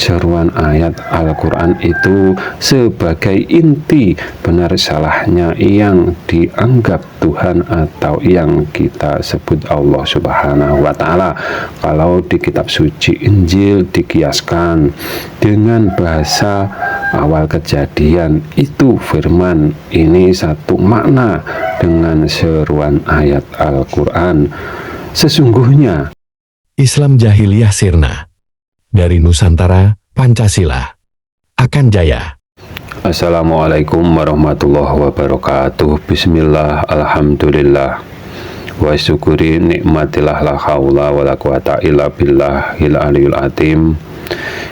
seruan ayat Al-Quran itu sebagai inti benar salahnya yang dianggap Tuhan atau yang kita sebut Allah Subhanahu wa Ta'ala. Kalau di kitab suci Injil dikiaskan dengan bahasa awal kejadian, itu firman ini satu makna dengan seruan ayat Al-Quran. Sesungguhnya Islam Jahiliyah Sirna dari Nusantara, Pancasila akan jaya. Assalamualaikum warahmatullahi wabarakatuh. Bismillah, alhamdulillah, wa syukuri nikmatillah, la haula wa la quwata illa billahil aliyul azim.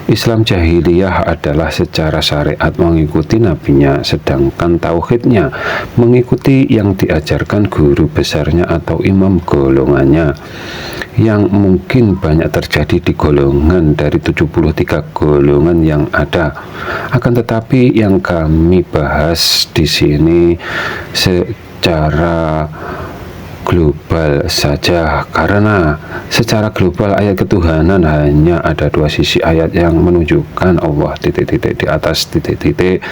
Islam jahiliyah adalah secara syariat mengikuti nabinya, sedangkan tauhidnya mengikuti yang diajarkan guru besarnya atau imam golongannya, yang mungkin banyak terjadi di golongan dari 73 golongan yang ada. Akan tetapi yang kami bahas di sini secara global saja, karena secara global ayat ketuhanan hanya ada dua sisi ayat yang menunjukkan Allah titik-titik di atas titik-titik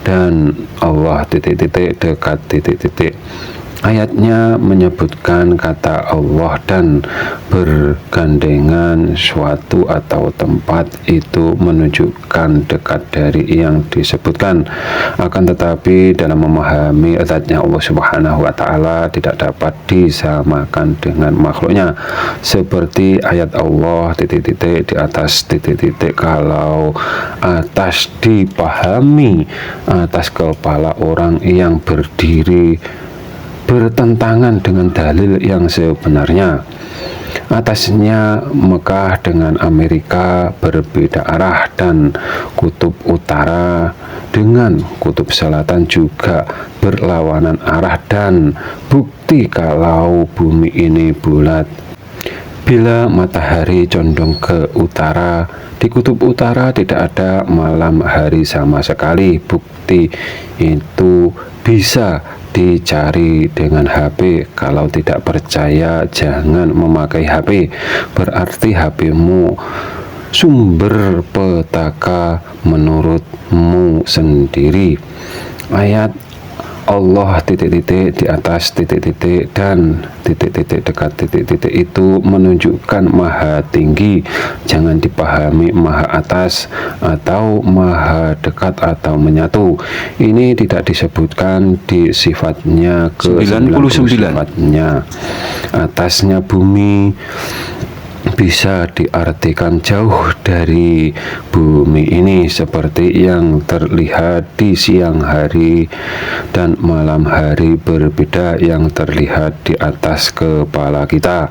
dan Allah titik-titik dekat titik-titik. Ayatnya menyebutkan kata Allah dan bergandengan suatu atau tempat, itu menunjukkan dekat dari yang disebutkan. Akan tetapi dalam memahami zatnya Allah Subhanahu wa Ta'ala tidak dapat disamakan dengan makhluknya. Seperti ayat Allah titik-titik di atas titik-titik, kalau atas dipahami atas kepala orang yang berdiri bertentangan dengan dalil yang sebenarnya. Atasnya Mekah dengan Amerika berbeda arah, dan kutub utara dengan kutub selatan juga berlawanan arah, dan bukti kalau bumi ini bulat. Bila matahari condong ke utara, di kutub utara tidak ada malam hari sama sekali. Bukti itu bisa dicari dengan HP. Kalau tidak percaya, jangan memakai HP. Berarti HP-mu sumber petaka menurutmu sendiri. Ayat Allah titik-titik di atas titik-titik dan titik-titik dekat titik-titik itu menunjukkan maha tinggi. Jangan dipahami maha atas atau maha dekat atau menyatu. Ini tidak disebutkan di sifatnya ke 99 sifatnya. Atasnya bumi bisa diartikan jauh dari bumi ini, seperti yang terlihat di siang hari dan malam hari berbeda yang terlihat di atas kepala kita.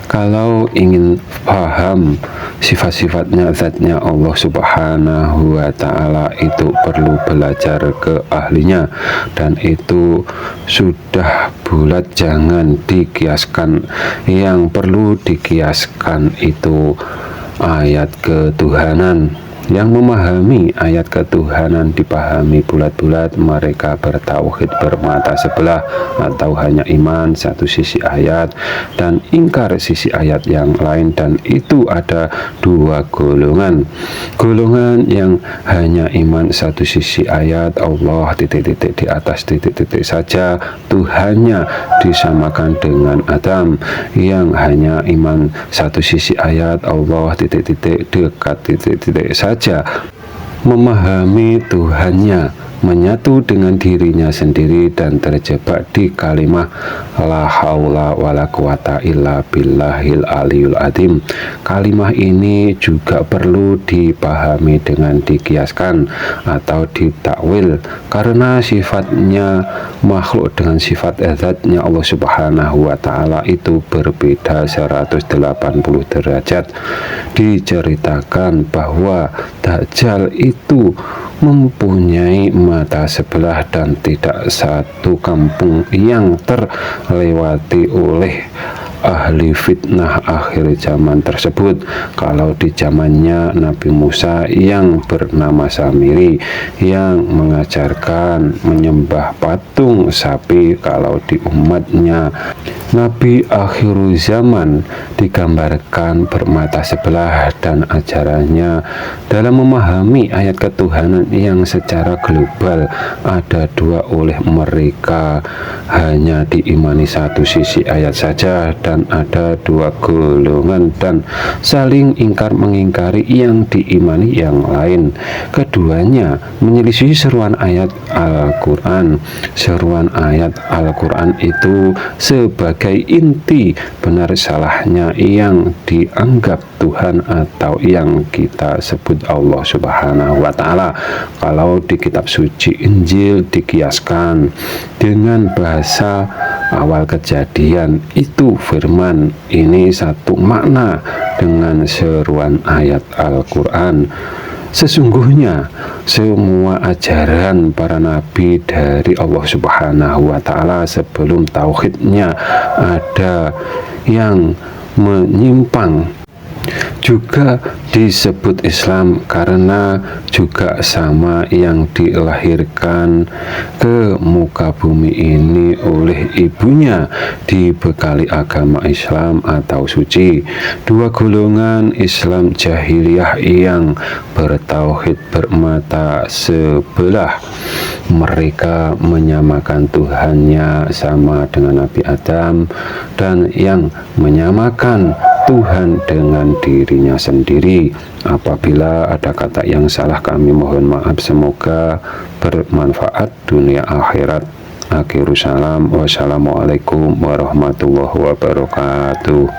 Kalau ingin paham sifat-sifatnya, zatnya Allah Subhanahu wa Ta'ala, itu perlu belajar ke ahlinya, dan itu sudah bulat, jangan dikiaskan. Yang perlu dikiaskan itu ayat ketuhanan. Yang memahami ayat ketuhanan dipahami bulat-bulat, mereka bertauhid bermata sebelah, atau hanya iman satu sisi ayat dan ingkar sisi ayat yang lain. Dan itu ada dua golongan. Golongan yang hanya iman satu sisi ayat, Allah titik-titik di atas titik-titik saja, Tuhannya disamakan dengan Adam. Yang hanya iman satu sisi ayat, Allah titik-titik dekat titik-titik saja, memahami Tuhannya menyatu dengan dirinya sendiri dan terjebak di kalimat la haula wala quwata illa billahil aliyul azim. Kalimat ini juga perlu dipahami dengan dikiaskan atau ditakwil, karena sifatnya makhluk dengan sifat zatnya Allah Subhanahu wa Ta'ala itu berbeda 180 derajat. Diceritakan bahwa Dajjal itu mempunyai mata sebelah, dan tidak satu kampung yang terlewati oleh ahli fitnah akhir zaman tersebut. Kalau di zamannya Nabi Musa yang bernama Samiri yang mengajarkan menyembah patung sapi, kalau di umatnya Nabi akhir zaman digambarkan bermata sebelah dan ajarannya dalam memahami ayat ketuhanan yang secara global ada dua oleh mereka hanya diimani satu sisi ayat saja dan ada dua golongan dan saling ingkar mengingkari yang diimani yang lain. Keduanya menyelisih seruan ayat Al-Quran. Seruan ayat Al-Quran itu sebagai inti benar salahnya yang dianggap Tuhan atau yang kita sebut Allah Subhanahu wa Ta'ala. Kalau di kitab suci Injil dikiaskan dengan bahasa awal kejadian, itu firman, ini satu makna dengan seruan ayat Al-Quran. Sesungguhnya semua ajaran para nabi dari Allah Subhanahu wa Ta'ala sebelum tauhidnya ada yang menyimpang juga disebut Islam karena juga sama yang dilahirkan ke muka bumi ini oleh ibunya dibekali agama Islam atau suci. Dua golongan Islam jahiliyah yang bertauhid bermata sebelah, mereka menyamakan Tuhannya sama dengan Nabi Adam dan yang menyamakan Tuhan dengan dirinya sendiri. Apabila ada kata yang salah kami mohon maaf, semoga bermanfaat dunia akhirat. Akhirus salam, wassalamualaikum warahmatullahi wabarakatuh.